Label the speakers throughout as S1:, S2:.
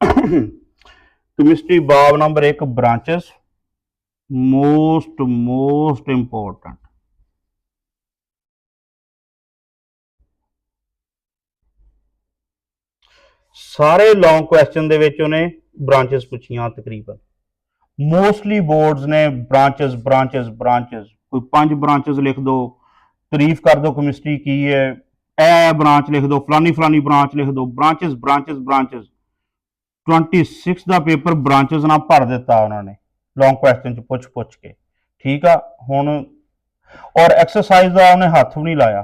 S1: Chemistry बाब number 1 branches most important. सारे long question दे विच उन्हें ब्रांचेस पूछियां तकरीबन। मोस्टली बोर्ड्स ने ब्रांचेस ब्रांचेस ब्रांचेस, कोई 5 ब्रांचेस लिख दो, तारीफ कर दो केमिस्ट्री की है, ए ब्रांच लिख दो, फलानी फलानी ब्रांच लिख दो, ब्रांचेस ब्रांचेस ब्रांचेस। 26 का पेपर ब्रांचेस ना भर दिता उन्होंने लॉन्ग क्वेश्चन च पुछ पुछ के। ठीक है हुण और एक्सरसाइज का उन्हें हाथ भी नहीं लाया,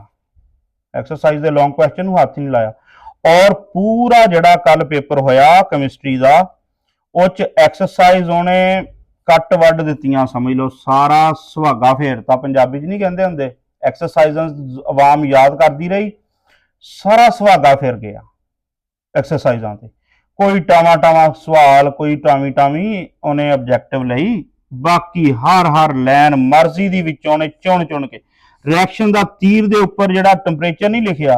S1: एक्सरसाइज के लॉन्ग क्वेश्चन हाथ ही नहीं लाया। और पूरा जड़ा कल पेपर होया केमिस्ट्री का उस एक्सरसाइज उन्हें कट वड दित्तियां, समझ लो सारा सुहागा फेरता, पंजाबी च नहीं कहते होंगे एक्सरसाइज आवाम याद करती रही, सारा सुहागा फिर गया एक्सरसाइजा से। कोई टावा टावा सवाल, कोई टावी टावी उन्हें ऑब्जेक्टिव लई, बाकी हर लैन मर्जी दी विचों उन्हें चुन चुन के। रिएक्शन का तीर के उपर जो टैंपरेचर नहीं लिखिया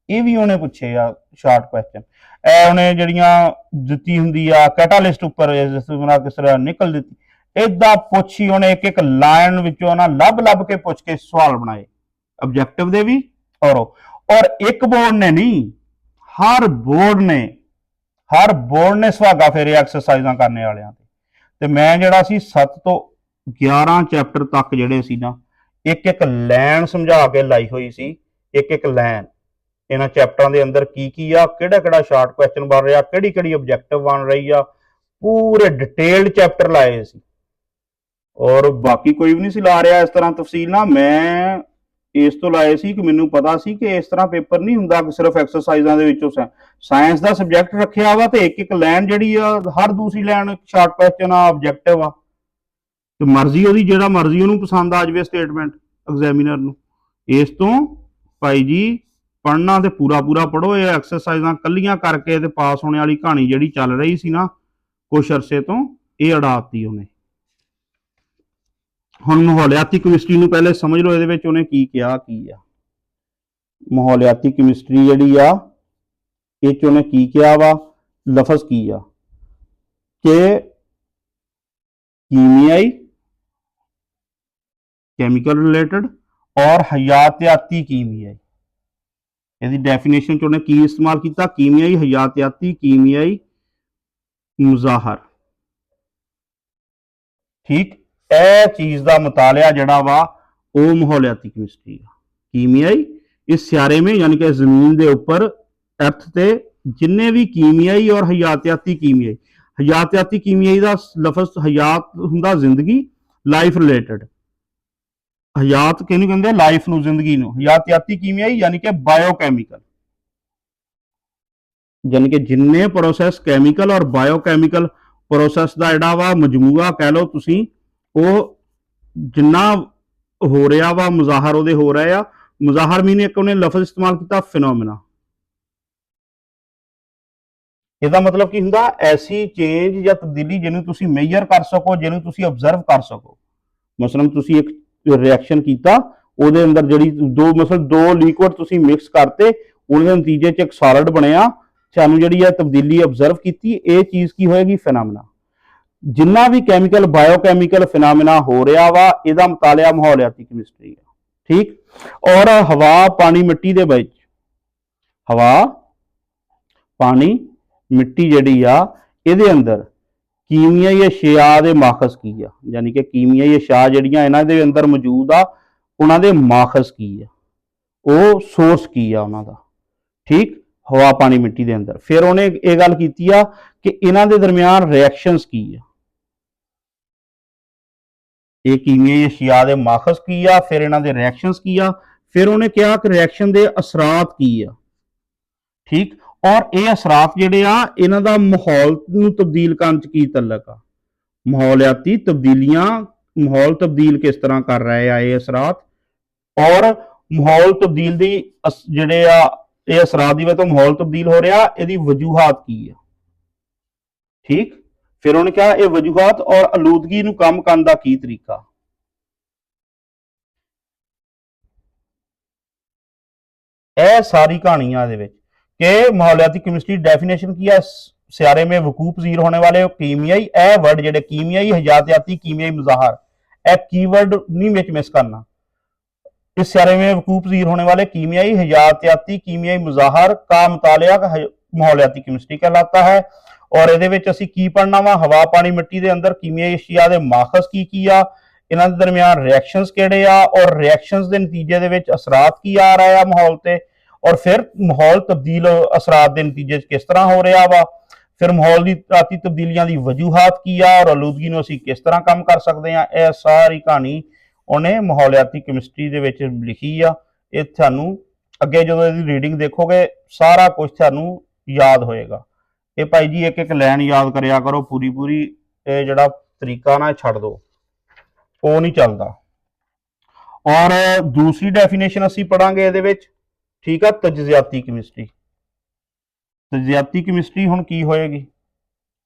S1: ये भी उन्हें पूछे आ शार्ट क्वेश्चन। ए उन्हें जड़ियां दित्ती हुंदी आ कैटालिस्ट उपर जिस तरह निकल दी, इदा पुछी उन्हें एक एक लाइन विचों ना लभ लभ के पुछ के सवाल बनाए ऑब्जेक्टिव दे भी। और एक बोर्ड ने नहीं, हर बोर्ड ने सुहागा फेरे एक्सरसाइजा करने वालियां ते मैं जिहड़ा सी 7 तो 11 चैप्टर तक जिहड़े सी ना एक एक लैन समझा के लाई हुई सी, एक एक लैन इन्हां चैप्टरां दे अंदर की आ, किहड़ा शार्ट क्वेश्चन बन रहा, किहड़ी ऑब्जेक्टिव बन रही आ, पूरे डिटेल्ड चैप्टर लाए सी। और बाकी कोई भी नहीं सी ला रहा इस तरह तफसील ना, मैं इस तो लाए सी कि मैनूं पता सी कि इस तरह पेपर नहीं हुंदा कि सिर्फ एक्सरसाइजां दे विचों साइंस का सबजैक्ट रखिया वा ते एक एक लैन जिहड़ी आ हर दूसरी लैन शार्ट क्वेश्चन आ ऑब्जेक्टिव आ, ते मर्जी उहदी जिहड़ा मर्जी उहनूं पसंद आ जावे स्टेटमेंट एग्जामिनर नूं। इस तो भाई जी पढ़ना तो पूरा पूरा पढ़ो, ये एक्सरसाइजां कल्लियां करके ते पास होने वाली कहानी जिहड़ी चल रही सी ना कुछ अरसे तो ये अड़ाती उन्हें। हुण माहौलियाती केमिस्ट्री नूं पहले समझ लो, ये उन्हें की किया की आ माहौलियाती केमिस्ट्री जिहड़ी आ इह उन्हें की किया वा, लफज की आ कि कीमियाई केमिकल रिलेटेड और हयातियाती कीमियाई, यदि डेफिनेशन उन्हें की इस्तेमाल किया, कीमियाई हयातियाती कीमियाई मुजाहर। ठीक ए चीज़ का मुतालिया जड़ा वा वो माहौलियाती केमिस्ट्री आ। कीमियाई इस स्यारे में यानी कि जमीन के उपर अर्थ से जिन्ने भी कीमियाई और हयातियाती कीमियाई का लफज हयात हुंदा जिंदगी, लाइफ रिलेटेड, हयात किहनूं कहंदे लाइफ नूं, जिंदगी नूं। हयातियाती कीमियाई यानी कि बायोकैमिकल, यानी कि जिन्ने प्रोसैस कैमिकल और बायोकैमिकल प्रोसैस का जिहड़ा वा मजमूआ कह लो तुसीं, वो जिन्ना हो रहा वा मुजाहर उहदे हो रहे आ। मुजाहर मीन एक उन्हें लफज इस्तेमाल किया फिनोमिना, इसका मतलब की हुंदा ऐसी चेंज या तब्दीली जिन्हों तुसी मेजर कर सको, जिन्हों तुसी ऑब्जर्व कर सको। मसलन तुसी एक रिएक्शन किया, उहदे अंदर जिहड़ी दो लिक्विड तुसी मिक्स करते, उहदे नतीजे च एक सॉलिड बनया, सानूं जिहड़ी है तब्दीली ऑब्जर्व की, ये चीज़ की होएगी फिनोमिना। जिन्ना भी कैमिकल बायोकैमिकल फिनोमिना हो रहा वा इहदा मुतालिया माहौलियाती केमिस्ट्री है। ठीक, और हवा पानी मिट्टी दे विच, हवा पानी मिट्टी जिहड़ी आ इहदे अंदर कीमियाई अशिया दे माखज की आ, यानी कि कीमियाई अशिया जिहड़ियां इन्हां दे अंदर मौजूद आ उन्हां दे माखज की आ, वो सोर्स की आ उन्हां दा। ठीक, हवा पानी मिट्टी के अंदर। फिर उन्हें यह गल की कि इन्हां दे दरमियान रिएक्शनस की आ, ये कीमियाई अशिया दे माखज की आ, फिर इन्हां दे रिएक्शनस की आ, फिर उन्हें कहा कि रिएक्शन के असरात की आ। ठीक, और ये असरात जिहड़े आ इन्हां दा माहौल नूं तब्दील करन च की तल्लक आ। माहौलियाती तब्दीलियां, माहौल तब्दील किस तरह कर रहे आ ये असरात, और माहौल तब्दील दी जिहड़े आ ये असरात दी वजह तो माहौल तब्दील हो रहा, यदि वजूहात की है। ठीक, फिर उन्होंने कहा ये वजूहात और आलूदगी नूं कम करन दा की तरीका। यह सारी कहानी कि माहौलियाती केमिस्ट्री डेफिनेशन की है, सियारे में वकूफ पजीर होने वाले कीमियाई ए वर्ड जेडे कीमियाई हयातियाती कीमियाई मुजाहर ए कीवर्ड नहीं विच मिस करना। इस सियारे में वकूफ पजीर होने वाले कीमियाई हयातियाती कीमियाई मुजाहर का मुतालिया माहौलियाती केमिस्ट्री कहलाता है। और ਇਹਦੇ ਵਿੱਚ ਅਸੀਂ ਕੀ ਪੜਨਾ ਵਾ, ਹਵਾ ਪਾਣੀ ਮਿੱਟੀ ਦੇ ਅੰਦਰ ਕੀਮੀਆਈ ਅਸ਼ੀਆ ਦੇ ਮਾਖਜ਼ ਕੀ ਆ, ਇਹਨਾਂ ਦੇ ਦਰਮਿਆਨ ਰਿਐਕਸ਼ਨਸ ਕਿਹੜੇ ਆ, ਔਰ ਰਿਐਕਸ਼ਨਸ ਦੇ ਨਤੀਜੇ ਦੇ ਵਿੱਚ ਅਸਰਾਤ ਕੀ ਆ ਰਿਹਾ ਆ ਮਾਹੌਲ ਤੇ, ਔਰ ਫਿਰ ਮਾਹੌਲ ਤਬਦੀਲ ਅਸਰਾਤ ਦੇ ਨਤੀਜੇ 'ਚ ਕਿਸ ਤਰ੍ਹਾਂ ਹੋ ਰਿਹਾ ਵਾ, ਫਿਰ ਮਾਹੌਲ ਦੀ ਤਾਤੀ ਤਬਦੀਲੀਆਂ ਦੀ ਵਜੂਹਾਤ ਕੀ ਆ, ਔਰ ਆਲੂਦਗੀ ਨੂੰ ਅਸੀਂ ਕਿਸ ਤਰ੍ਹਾਂ ਕੰਮ ਕਰ ਸਕਦੇ ਆ। ਇਹ ਸਾਰੀ ਕਹਾਣੀ ਉਹਨੇ ਮਾਹੌਲਿਆਤੀ ਕੈਮਿਸਟਰੀ ਦੇ ਵਿੱਚ ਲਿਖੀ ਆ। ਇਹ ਤੁਹਾਨੂੰ ਅੱਗੇ ਜਦੋਂ ਇਹਦੀ ਰੀਡਿੰਗ ਦੇਖੋਗੇ ਸਾਰਾ ਕੁਝ ਤੁਹਾਨੂੰ ਯਾਦ ਹੋਏਗਾ। ਇਹ ਭਾਈ ਜੀ ਇੱਕ ਇੱਕ ਲਾਈਨ ਯਾਦ ਕਰਿਆ ਕਰੋ ਪੂਰੀ ਪੂਰੀ। ਇਹ ਜਿਹੜਾ ਤਰੀਕਾ ਨਾ ਛੱਡ ਦਿਓ, ਉਹ ਨਹੀਂ ਚੱਲਦਾ। ਔਰ ਦੂਸਰੀ ਡੈਫੀਨੇਸ਼ਨ ਅਸੀਂ ਪੜਾਂਗੇ ਇਹਦੇ ਵਿੱਚ, ਠੀਕ ਆ, ਤਜਜ਼ਿਆਤੀ ਕੈਮਿਸਟਰੀ। ਤਜਜ਼ਿਆਤੀ ਕੈਮਿਸਟਰੀ ਹੁਣ ਕੀ ਹੋਏਗੀ,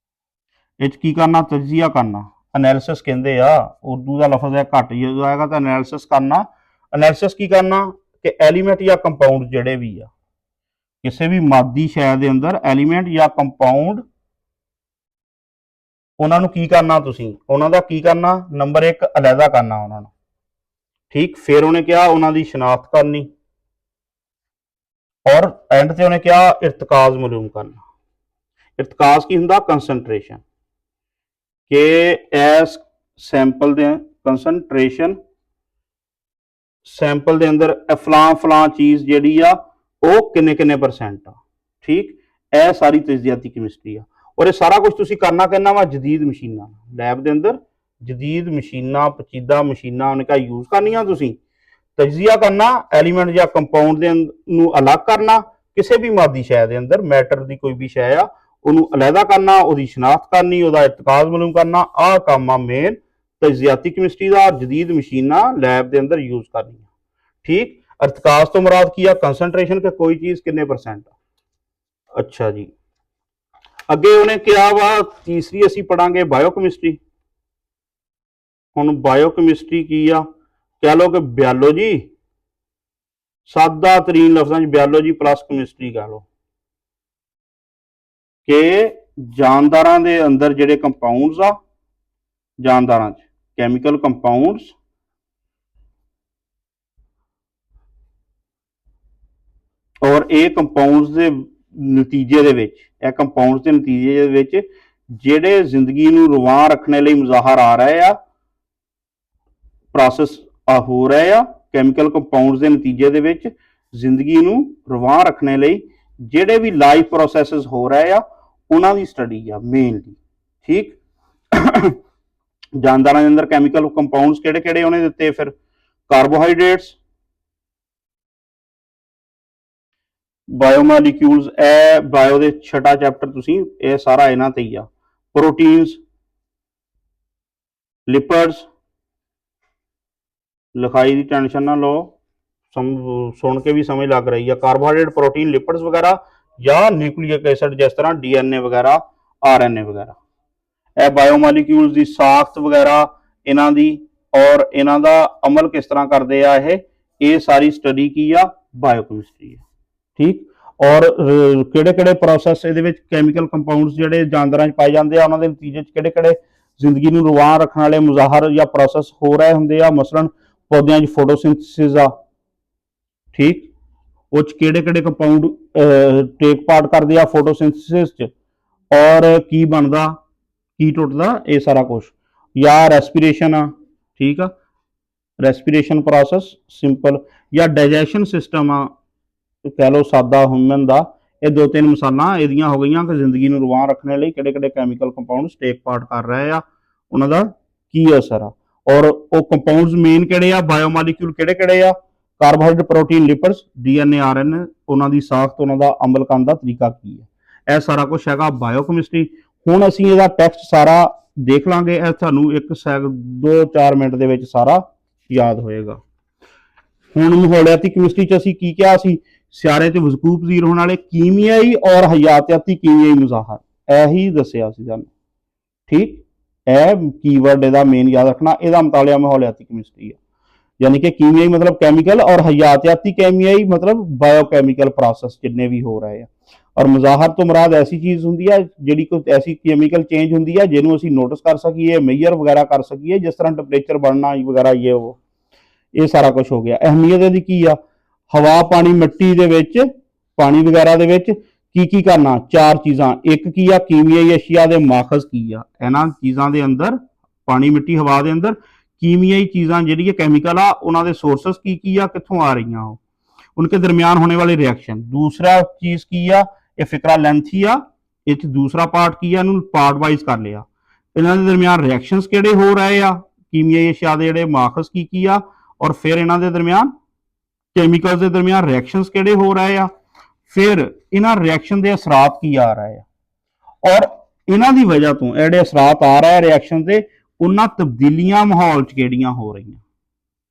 S1: ਇਹ 'ਚ ਕੀ ਕਰਨਾ, ਤਜਜ਼ੀਆ ਕਰਨਾ, ਐਨਾਲਿਸਿਸ ਕਹਿੰਦੇ ਆ, ਉਰਦੂ ਦਾ ਲਫ਼ਜ਼ ਹੈ ਘੱਟ ਹੀ ਆਏਗਾ ਤਾਂ ਐਨਾਲਿਸਿਸ ਕਰਨਾ। ਐਨਾਲਿਸਿਸ ਕੀ ਕਰਨਾ ਕਿ ਐਲੀਮੈਂਟ ਜਾਂ ਕੰਪਾਊਂਡ ਜਿਹੜੇ ਵੀ ਆ ਕਿਸੇ ਵੀ ਮਾਦੀ ਸ਼ੈ ਦੇ ਅੰਦਰ ਐਲੀਮੈਂਟ ਜਾਂ ਕੰਪਾਊਂਡ, ਉਹਨਾਂ ਨੂੰ ਕੀ ਕਰਨਾ, ਤੁਸੀਂ ਉਹਨਾਂ ਦਾ ਕੀ ਕਰਨਾ, ਨੰਬਰ 1 ਅਲੱਗਾ ਕਰਨਾ ਉਹਨਾਂ ਨੂੰ, ਠੀਕ। ਫਿਰ ਉਹਨੇ ਕਿਹਾ ਉਹਨਾਂ ਦੀ ਸ਼ਨਾਖਤ ਕਰਨੀ, ਔਰ ਐਂਡ ਤੇ ਉਹਨੇ ਕਿਹਾ ਇਰਤਕਾਜ਼ ਮਾਲੂਮ ਕਰਨਾ। ਇਰਤਕਾਜ਼ ਕੀ ਹੁੰਦਾ, ਕੰਸੈਂਟਰੇਸ਼ਨ, ਕਿ ਇਸ ਸੈਂਪਲ ਦੇ ਕੰਸੈਂਟਰੇਸ਼ਨ ਸੈਂਪਲ ਦੇ ਅੰਦਰ ਫਲਾਂ ਚੀਜ਼ ਜਿਹੜੀ ਆ ਉਹ ਕਿੰਨੇ ਕਿੰਨੇ ਪਰਸੈਂਟ ਆ, ਠੀਕ। ਇਹ ਸਾਰੀ ਤਜਜ਼ੀਆਤੀ ਕੈਮਿਸਟਰੀ ਆ। ਔਰ ਇਹ ਸਾਰਾ ਕੁਝ ਤੁਸੀਂ ਕਰਨਾ ਕਹਿੰਦਾ ਵਾ ਜਦੀਦ ਮਸ਼ੀਨਾਂ, ਲੈਬ ਦੇ ਅੰਦਰ ਜਦੀਦ ਮਸ਼ੀਨਾਂ, ਪਚੀਦਾ ਮਸ਼ੀਨਾਂ ਉਹਨੇ ਕਹਾ ਯੂਜ਼ ਕਰਨੀਆਂ। ਤੁਸੀਂ ਤਜਜ਼ੀਆ ਕਰਨਾ, ਐਲੀਮੈਂਟ ਜਾਂ ਕੰਪਾਊਂਡ ਦੇ ਨੂੰ ਅਲੱਗ ਕਰਨਾ, ਕਿਸੇ ਵੀ ਮਾਦੀ ਸ਼ੈ ਦੇ ਅੰਦਰ ਮੈਟਰ ਦੀ ਕੋਈ ਵੀ ਸ਼ੈ ਆ ਉਹਨੂੰ ਅਲੱਗਾ ਕਰਨਾ, ਉਹਦੀ ਸ਼ਨਾਖਤ ਕਰਨੀ, ਉਹਦਾ ਇਰਤਕਾਜ਼ ਮਾਲੂਮ ਕਰਨਾ। ਆਹ ਕੰਮ ਆ ਮੇਨ ਤਜਜ਼ੀਆਤੀ ਕੈਮਿਸਟਰੀ ਦਾ। ਜਦੀਦ ਮਸ਼ੀਨਾਂ ਲੈਬ ਦੇ ਅੰਦਰ ਯੂਜ਼ ਕਰਨੀਆਂ, ਠੀਕ। ਇਰਤਕਾਜ਼ ਤੋਂ ਮੁਰਾਦ ਕੀ ਆ, ਕੰਸੈਂਟਰੇਸ਼ਨ, ਕਿ ਕੋਈ ਚੀਜ਼ ਕਿੰਨੇ ਪਰਸੈਂਟ ਆ। ਅੱਛਾ ਜੀ, ਅੱਗੇ ਉਹਨੇ ਕਿਹਾ ਵਾ ਤੀਸਰੀ ਅਸੀਂ ਪੜਾਂਗੇ ਬਾਇਓਕੈਮਿਸਟਰੀ। ਹੁਣ ਬਾਇਓਕੈਮਿਸਟਰੀ ਕੀ ਆ, ਕਹਿ ਲਓ ਕਿ ਬਾਇਓਲੋਜੀ, ਸਾਦਾ ਤਰੀਨ ਲਫ਼ਜ਼ਾਂ 'ਚ ਬਾਇਓਲੋਜੀ ਪਲੱਸ ਕੈਮਿਸਟਰੀ ਕਹਿ ਲਓ, ਕਿ ਜਾਨਦਾਰਾਂ ਦੇ ਅੰਦਰ ਜਿਹੜੇ ਕੰਪਾਊਂਡਸ ਆ, ਜਾਨਦਾਰਾਂ 'ਚ ਕੈਮੀਕਲ ਕੰਪਾਊਂਡਸ, ਔਰ ਇਹ ਕੰਪਾਊਂਡਸ ਦੇ ਨਤੀਜੇ ਦੇ ਵਿੱਚ, ਇਹ ਕੰਪਾਊਂਡਸ ਦੇ ਨਤੀਜੇ ਦੇ ਵਿੱਚ ਜਿਹੜੇ ਜ਼ਿੰਦਗੀ ਨੂੰ ਰਵਾਂ ਰੱਖਣ ਲਈ ਮੁਜ਼ਾਹਰ ਆ ਰਹੇ ਆ, ਪ੍ਰੋਸੈਸ ਹੋ ਰਹੇ ਆ, ਕੈਮੀਕਲ ਕੰਪਾਊਂਡਸ ਦੇ ਨਤੀਜੇ ਦੇ ਵਿੱਚ ਜ਼ਿੰਦਗੀ ਨੂੰ ਰਵਾਂ ਰੱਖਣ ਲਈ ਜਿਹੜੇ ਵੀ ਲਾਈਫ ਪ੍ਰੋਸੈਸਸ ਹੋ ਰਹੇ ਆ ਉਹਨਾਂ ਦੀ ਸਟੱਡੀ ਆ ਮੇਨਲੀ, ਠੀਕ। ਜਾਨਦਾਰਾਂ ਦੇ ਅੰਦਰ ਕੈਮੀਕਲ ਕੰਪਾਊਂਡਸ ਕਿਹੜੇ ਕਿਹੜੇ ਉਹਨੇ ਦਿੱਤੇ, ਫਿਰ ਕਾਰਬੋਹਾਈਡਰੇਟਸ, ਬਾਇਓਮੋਲੀਕਿਊਲਸ, ਇਹ ਬਾਇਓ ਦੇ ਛਟਾ ਚੈਪਟਰ ਤੁਸੀਂ ਇਹ ਸਾਰਾ ਇਹਨਾਂ ਤੇ ਹੀ ਆ, ਪ੍ਰੋਟੀਨਸ, ਲਿਪਿਡਸ, ਲਿਖਾਈ ਦੀ ਟੈਨਸ਼ਨ ਨਾ ਲਓ, ਸੁਣ ਕੇ ਵੀ ਸਮਝ ਲੱਗ ਰਹੀ ਆ, ਕਾਰਬੋਹਾਈਡਰੇਟ, ਪ੍ਰੋਟੀਨ, ਲਿਪਿਡਸ ਵਗੈਰਾ, ਜਾਂ ਨਿਊਕਲੀਇਕ ਐਸਿਡ ਜਿਸ ਤਰ੍ਹਾਂ DNA ਵਗੈਰਾ, RNA ਵਗੈਰਾ। ਇਹ ਬਾਇਓਮੋਲੀਕਿਊਲਸ ਦੀ ਸਾਖਤ ਵਗੈਰਾ ਇਹਨਾਂ ਦੀ, ਔਰ ਇਹਨਾਂ ਦਾ ਅਮਲ ਕਿਸ ਤਰ੍ਹਾਂ ਕਰਦੇ ਆ, ਇਹ ਸਾਰੀ ਸਟੱਡੀ ਕੀ ਆ, ਬਾਇਓਕੈਮਿਸਟਰੀ ਆ, ਠੀਕ। ਔਰ ਕਿਹੜੇ ਕਿਹੜੇ ਪ੍ਰੋਸੈਸ ਇਹਦੇ ਵਿੱਚ ਕੈਮੀਕਲ ਕੰਪਾਊਂਡਸ ਜਿਹੜੇ ਜਾਨਵਰਾਂ 'ਚ ਪਾਏ ਜਾਂਦੇ ਆ, ਉਹਨਾਂ ਦੇ ਨਤੀਜੇ 'ਚ ਕਿਹੜੇ ਕਿਹੜੇ ਜ਼ਿੰਦਗੀ ਨੂੰ ਰਵਾਂ ਰੱਖਣ ਵਾਲੇ ਮੁਜ਼ਾਹਰ ਜਾਂ ਪ੍ਰੋਸੈਸ ਹੋ ਰਹੇ ਹੁੰਦੇ ਆ। ਮਸਲਨ ਪੌਦਿਆਂ 'ਚ ਫੋਟੋਸਿੰਥਸਿਸ ਆ, ਠੀਕ, ਉਹ 'ਚ ਕਿਹੜੇ ਕਿਹੜੇ ਕੰਪਾਊਂਡ ਟੇਕ ਪਾਰਟ ਕਰਦੇ ਆ ਫੋਟੋਸਿੰਥਸਿਸ 'ਚ, ਔਰ ਕੀ ਬਣਦਾ ਕੀ ਟੁੱਟਦਾ, ਇਹ ਸਾਰਾ ਕੁਝ। ਜਾਂ ਰੈਸਪੀਰੇਸ਼ਨ ਆ, ਠੀਕ ਆ, ਰੈਸਪੀਰੇਸ਼ਨ ਪ੍ਰੋਸੈਸ ਸਿੰਪਲ, ਜਾਂ ਡਾਈਜੈਸ਼ਨ ਸਿਸਟਮ ਆ, ਕਹਿ ਲਓ ਸਾਦਾ ਹਿਊਮਨ ਦਾ। ਇਹ ਦੋ ਤਿੰਨ ਮਿਸਾਲਾਂ ਇਹਦੀਆਂ ਹੋ ਗਈਆਂ ਕਿ ਜ਼ਿੰਦਗੀ ਨੂੰ ਰਵਾਂ ਰੱਖਣ ਲਈ ਕਿਹੜੇ ਕਿਹੜੇ ਕੈਮੀਕਲ ਕੰਪਾਊਂਡਸ ਟੇਕ ਪਾਰਟ ਕਰ ਰਹੇ ਆ, ਉਹਨਾਂ ਦਾ ਕੀ ਅਸਰ ਆ। ਔਰ ਉਹ ਕੰਪਾਊਂਡਸ ਮੇਨ ਕਿਹੜੇ ਆ, ਬਾਇਓਮੋਲੀਕਿਊਲ ਕਿਹੜੇ ਕਿਹੜੇ ਆ, ਕਾਰਬੋਹਾਈਡਰੇਟ, ਪ੍ਰੋਟੀਨ, ਲਿਪਿਡਸ, DNA, RNA, ਉਹਨਾਂ ਦੀ ਸਾਖਤ, ਉਹਨਾਂ ਦਾ ਅਮਲ ਕਰਨ ਦਾ ਤਰੀਕਾ ਕੀ ਹੈ, ਇਹ ਸਾਰਾ ਕੁਝ ਹੈਗਾ ਬਾਇਓਕੈਮਿਸਟਰੀ। ਹੁਣ ਅਸੀਂ ਇਹਦਾ ਟੈਕਸਟ ਸਾਰਾ ਦੇਖ ਲਾਂਗੇ, ਇਹ ਤੁਹਾਨੂੰ 2-4 ਮਿੰਟ ਦੇ ਵਿੱਚ ਸਾਰਾ ਯਾਦ ਹੋਏਗਾ। ਹੁਣ ਮਾਹੌਲਿਆਤੀ ਕੈਮਿਸਟਰੀ 'ਚ ਅਸੀਂ ਕੀ ਕਿਹਾ ਸੀ, ਸਿਆਰੇ 'ਚ ਵਕੂਫ ਪਜ਼ੀਰ ਹੋਣ ਵਾਲੇ ਕੀਮੀਆਈ ਔਰ ਹਯਾਤਿਆਤੀ ਕੀਮੀਆਈ ਮੁਜ਼ਾਹਰ, ਇਹੀ ਦੱਸਿਆ ਸੀ ਸਾਨੂੰ, ਠੀਕ। ਇਹ ਕੀਵਰਡ ਇਹਦਾ ਮੇਨ ਯਾਦ ਰੱਖਣਾ, ਇਹਦਾ ਮੁਤਾਲਿਆ ਮਾਹੌਲਿਆਤੀ ਕੈਮਿਸਟਰੀ ਆ। यानी कि कीमियाई मतलब केमिकल और हयातियाती केमियाई मतलब बायोकेमिकल प्रोसेस जितने भी हो रहे हैं। ਔਰ ਮੁਜ਼ਾਹਰ ਤੋਂ ਮੁਰਾਦ ਐਸੀ ਚੀਜ਼ ਹੁੰਦੀ ਹੈ ਜਿਹੜੀ ਕੋਈ ਐਸੀ ਕੈਮੀਕਲ ਚੇਂਜ ਹੁੰਦੀ ਹੈ ਜਿਹਨੂੰ ਅਸੀਂ ਨੋਟਿਸ ਕਰ ਸਕੀਏ, ਮੇਜਰ ਵਗੈਰਾ ਕਰ ਸਕੀਏ, ਜਿਸ ਤਰ੍ਹਾਂ ਟੈਂਪਰੇਚਰ बढ़ना ਵਗੈਰਾ ਇਹ ਸਾਰਾ ਕੁਝ ਹੋ ਗਿਆ। ਅਹਿਮੀਅਤ ਇਹਦੀ ਕੀ ਆ? ਹਵਾ, ਪਾਣੀ, ਮਿੱਟੀ ਦੇ ਵਿੱਚ, ਪਾਣੀ ਵਗੈਰਾ ਦੇ ਵਿੱਚ ਕੀ ਕਰਨਾ? ਚਾਰ ਚੀਜ਼ਾਂ। ਇੱਕ ਕੀ ਆ? ਕੀਮੀਆਈ ਅਸ਼ੀਆ ਦੇ ਮਾਖਜ਼ ਕੀ ਆ? ਇਹਨਾਂ ਚੀਜ਼ਾਂ ਦੇ ਅੰਦਰ, ਪਾਣੀ, ਮਿੱਟੀ, ਹਵਾ ਦੇ ਅੰਦਰ कीमियाई चीज़ां ਜਿਹੜੀ केमिकल आ ਉਹਨਾਂ ਦੇ सोर्सेस की आ, कित्थों आ रही हो, उनके दरमियान होने वाले रिएक्शन। दूसरा चीज़ की आ, ये फिक्रा लेंथी आ, इस दूसरा पार्ट की आ, पार्ट वाइज कर लिया। इन्हां दे दरमियान रिएक्शंस किहड़े हो रहे आ, कीमियाई अशिया दे जिहड़े माखज़ की आ, और फिर इन्हां दे दरमियान केमिकल्स के दरमियान रिएक्शंस किहड़े हो रहे आ, फिर इन्हां रिएक्शन के असरात की आ रहे हैं, और इन्हां दी वजह तो जिहड़े असरात आ रहे हैं रिएक्शन के, उन्हां तब्दीलियां माहौल च किहड़ियां हो रही हैं।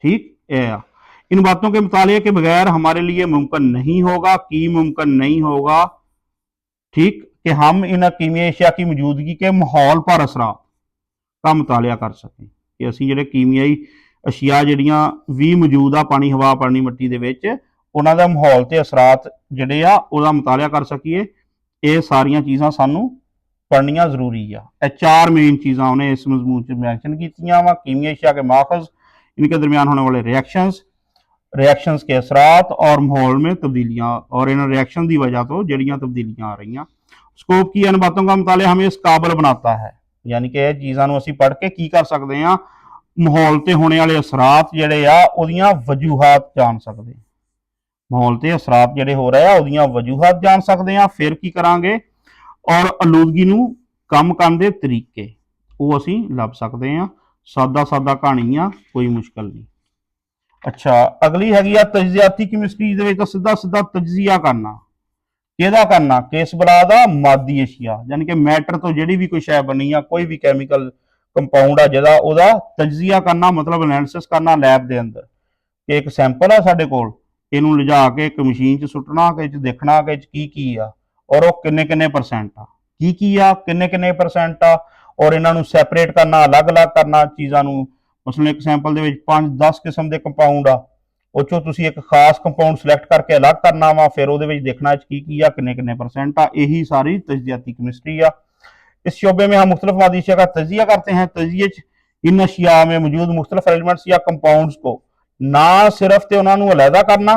S1: ठीक है, इन बातों के मुताले के बगैर हमारे लिए मुमकिन नहीं होगा, कि मुमकिन नहीं होगा, ठीक, कि हम इन कीमियाई अशिया की मौजूदगी के माहौल पर असरात का मुतालिया कर सकें, कि असीं जिहड़े कीमियाई अशिया जिहड़ियां भी मौजूद आ पानी, हवा, पानी, मिट्टी दे विच, उन्हां दा माहौल ते असरात जिहड़े आ उहदा मुतालिया कर सकीए। ये सारियां चीज़ां सानूं पढ़नियां जरूरी आ। यह चार मेन चीज़ां उन्हें इस मजमून च मैंशन कीतियां वा। कीमियाई अशिया के माखज़, इनके दरमियान होने वाले रिएक्शंस के असरात और माहौल में तब्दीलियां, और इन रिएक्शन की वजह तो जड़ियाँ तब्दीलियां आ रही। स्कोप की इन बातों का मुताले हमें इस काबिल बनाता है, यानी कि चीज़ों असीं पढ़ के की कर सकते हैं, माहौल ते होने वाले असरात जिहड़े आ उहदियां वजूहात जान सकते, माहौल ते असरात जिहड़े हो रहे आ उहदियां वजूहात जान सकते हैं। फिर की करांगे, और आलूदगी नूं कम करन दे तरीके वो असीं लभ सकते हैं। सादा सादा कहानी आ, कोई मुश्किल नहीं। अच्छा, अगली हैगी आ तजियाती केमिस्ट्री दे विच सीधा सीधा तजिया करना। किहदा करना? कि इस बला दा मादी अशिया, यानी कि मैटर तो जिहड़ी भी कोई शै बनी आ, कोई भी कैमिकल कंपाउंड आ जिहदा, उहदा तजिया करना, मतलब एनालिसिस करना लैब दे अंदर, कि एक सैंपल आ साडे कोल, इहनूं लिजा के एक मशीन च सुट्टना, कि इह च देखना कि इह च की आ, और वो किन्ने किन्ने परसेंट आ, की आ, किन्ने किन्ने परसेंट आ, और इन्हों सैपरेट करना, अलग अलग करना चीज़ों। मसलन एक सैंपल के 5-10 किस्म के कंपाउंड आ, उस चों तुसीं एक खास कंपाउंड सिलेक्ट करके अलग करना वा, फिर वो देखना की आ, किन्ने किन्ने परसेंट आ। यही सारी तजियाती केमिस्ट्री आ। इस शोबे में हम मुख्तलिफ मादी अशिया का तजिया करते हैं। तजिए इन अशिया में मौजूद मुख्तलिफ एलिमेंट्स या कंपाउंड्स को ना सिर्फ तो उन्होंने अलहदा करना,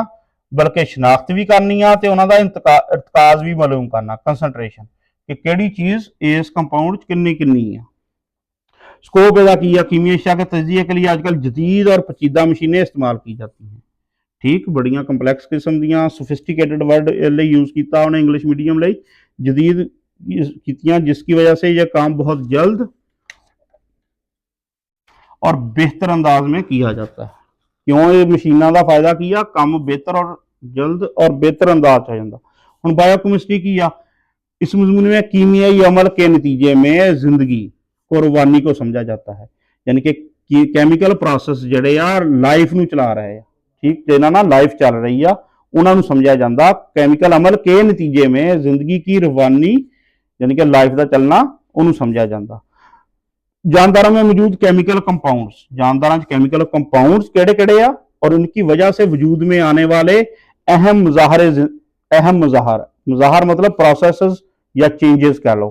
S1: बल्कि शनाख्त भी करनी आ, ते उन्हां दा इरतकाज भी मालूम करना, कंसनट्रेशन, कि किहड़ी चीज़ इस कंपाउंड किन्नी किन्नी आ। स्कोप इसका की है? कीमियाई अशिया के तजिए के लिए आजकल जदीद और पेचीदा मशीनें इस्तेमाल की जाती हैं। ठीक, बड़ियां कंपलैक्स किस्म दियां सोफिस्टिकेटेड वर्ड यूज़ किया उन्हें इंग्लिश मीडियम लई जदीद कीतियां, जिसकी वजह से यह काम बहुत जल्द और बेहतर अंदाज में किया जाता है। क्यों? ये मशीनों का फायदा की आ, काम बेहतर और जल्द और बेहतर अंदाज हो जाता। हुण बायोकेमिस्ट्री की आ, इस मजमून में कीमियाई अमल के नतीजे में जिंदगी कुर्बानी को समझा जाता है, यानी कि केमिकल प्रोसेस जिहड़े आ लाइफ नूं चला रहे हैं। ठीक, जिन्हां नाल लाइफ चल रही आ उन्हां नूं समझा जाता केमिकल अमल के नतीजे में जिंदगी की रवानी, यानी कि लाइफ का चलना, उन्होंने समझा जाता। जानदारों में मौजूद केमिकल कंपाउंड्स, जानदारों केमिकल कंपाउंड्स किहड़े किहड़े आ, और उनकी वजह से वजूद में आने वाले अहम मुजाहर मतलब प्रोसेस या चेंजेस कह लो,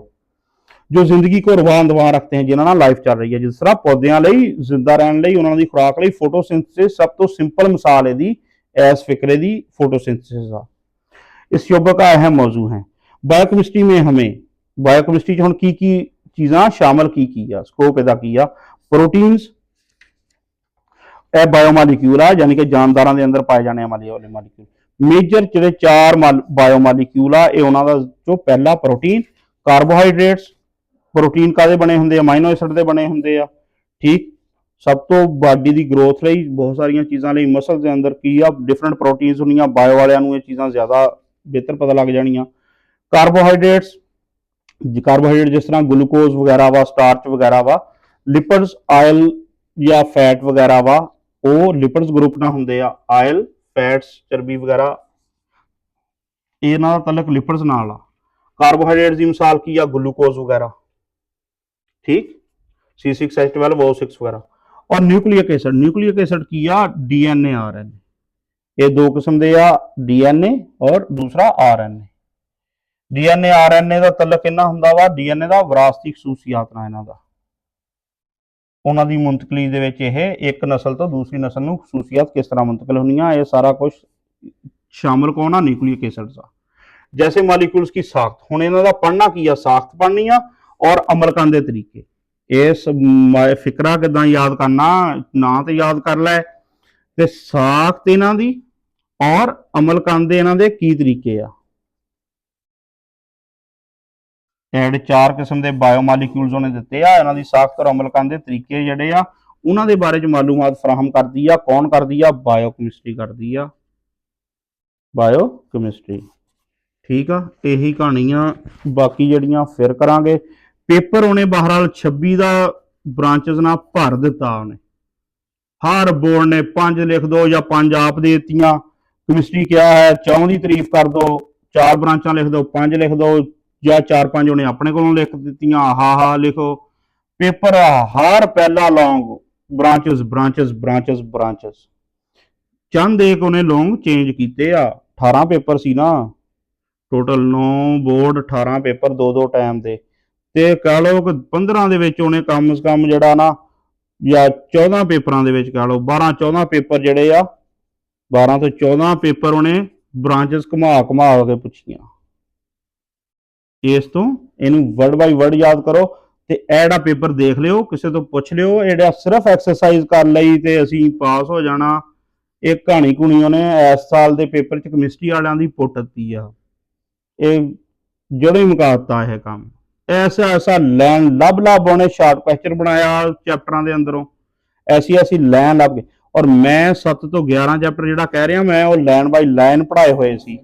S1: जो जिंदगी को रवान दवा रखते हैं, जिन्होंने लाइफ चल रही है। जिस तरह पौधों लई जिंदा रहने लई उन्हां दी खुराक लई फोटोसिंथेसिस सब तो सिंपल मिसाल है इस फिक्रे दी फोटोसिंथेसिस आ। इस शोबे का अहम मौजू है। बायोकेमिस्ट्री में हमें बायोकेमिस्ट्री हुण की चीज़ां शामिल की आ, स्कोप इहदा की आ? प्रोटीन्स, बायोमालिक्यूल आ, यानी कि जानदारां दे अंदर पाए जाने वाले मालिक्यूल। मेजर जिहड़े 4 बायोमालिक्यूल आ, उन्हां दा जो पहला प्रोटीन, कार्बोहाइड्रेट्स, प्रोटीन कादे बने होंदे, अमाइनो एसिड दे बने होंदे आ। ठीक, सब तो बॉडी की ग्रोथ लई बहुत सारिया चीज़ों लई मसल के अंदर की आ डिफरेंट प्रोटीन्स होंदियां, बायो वालियां नूं ये चीज़ां ज़्यादा बेहतर पता लग जानियां। कार्बोहाइड्रेट्स जिस तरह ग्लूकोज वगैरह वा, स्टार्च वगैरह वा। लिपिड्स, आयल या फैट वगैरह वा, वो लिपिड्स ग्रुप ना होंदे आ। आयल, फैट्स, चर्बी वगैरह, इन्हां दा तलक लिपिड्स नाल आ। कार्बोहाइड्रेट्स की मिसाल की आ? ग्लूकोज वगैरह। ठीक, C6H12, O6 वगैरह। और न्यूक्लिक एसिड की आ? DNA, RNA। ये 2 किस्म के आ, DNA और दूसरा RNA। ਡੀਐਨਏ ਆਰਐਨਏ ਦਾ ਤਲਕ ਕਿੰਨਾ ਹੁੰਦਾ ਵਾ, ਡੀਐਨਏ ਦਾ ਵਿਰਾਸਤੀ ਖਸੂਸੀਆਤ ਨਾਲ ਇਹਨਾਂ ਦਾ, ਉਹਨਾਂ ਦੀ ਮੁੰਤਕਲੀ ਦੇ ਵਿੱਚ ਇਹ ਇੱਕ ਨਸਲ ਤੋਂ ਦੂਸਰੀ ਨਸਲ ਨੂੰ ਖਸੂਸੀਅਤ ਕਿਸ ਤਰ੍ਹਾਂ ਮੁੰਤਕਲ ਹੁੰਦੀਆਂ, ਇਹ ਸਾਰਾ ਕੁਝ शामिल कौन है, न्यूक्लिक एसिड्स का। जैसे मॉलिक्यूल्स की साख्त, हुण इन्हां दा पढ़ना की आ, साख्त पढ़नी आ और अमल करने दे तरीके। इस फिकरा किदां याद करना, ना तो याद कर लै ते साख्त इन्हां दी और अमल करने दे इन्हां दे की तरीके आ। एड 4 किस्म के बायोमॉलिक्यूल्स उन्हें दिते आ, इन्हां दी साख्त और अमल करने दे तरीके जिहड़े आ उन्हां दे बारे च मालूमात फराहम करदी आ, कौन करदी आ, बायोकैमिस्ट्री करदी आ, बायोकैमिस्ट्री। ठीक आ, यही कहानी आ, बाकी जड़ियां फिर करांगे। पेपर उन्हें बहरहाल 26 का ब्रांचेस ना भर दिता, उन्हें हर बोर्ड ने 5 लिख दो या 5 आप दे दित्तियां। कैमिस्ट्री क्या है 4 की तारीफ कर दो, 4 ब्रांचा लिख दो, 5 लिख दो, या 4-5 उन्हें अपने को लिख दित्तियां, हा लिखो। पेपर हर पहला long branches branches branches branches, चंद एक उन्हें लॉन्ग चेंज किए आ। 18 पेपर सी ना टोटल, 9 बोर्ड 18 पेपर 2-2 टाइम दे, ते कह लो कि 15 दे विच उन्हें कम से कम जिहड़ा ना, या 14 पेपरां दे विच कह लो 12-14 पेपर जिहड़े आ, 12 तो 14 पेपर उन्हें ब्रांचेस घुमा घुमा के पुछियां। इस तो इनू वर्ड बाई वर्ड याद करो ते एड़ा पेपर देख लियो, किसी तो पुछ लियो, एड़ा सिर्फ एक्सरसाइज कर लई ते असीं पास हो जाना। एक कहानी घुनी उन्हें इस साल के पेपर च कैमिस्ट्री वालियां दी पुट दी आ, जड़ों ही मुका दिता यह काम। ऐसा ऐसा लैन लभ लभ उन्हें शार्ट क्वेश्चन बनाया चैप्टरां दे अंदरों, ऐसी ऐसी लैन लभ के, और मैं 7 तो 11 चैप्टर जिहड़ा कह रहा मैं वो लैन बाई लैन पढ़ाए हुए सी।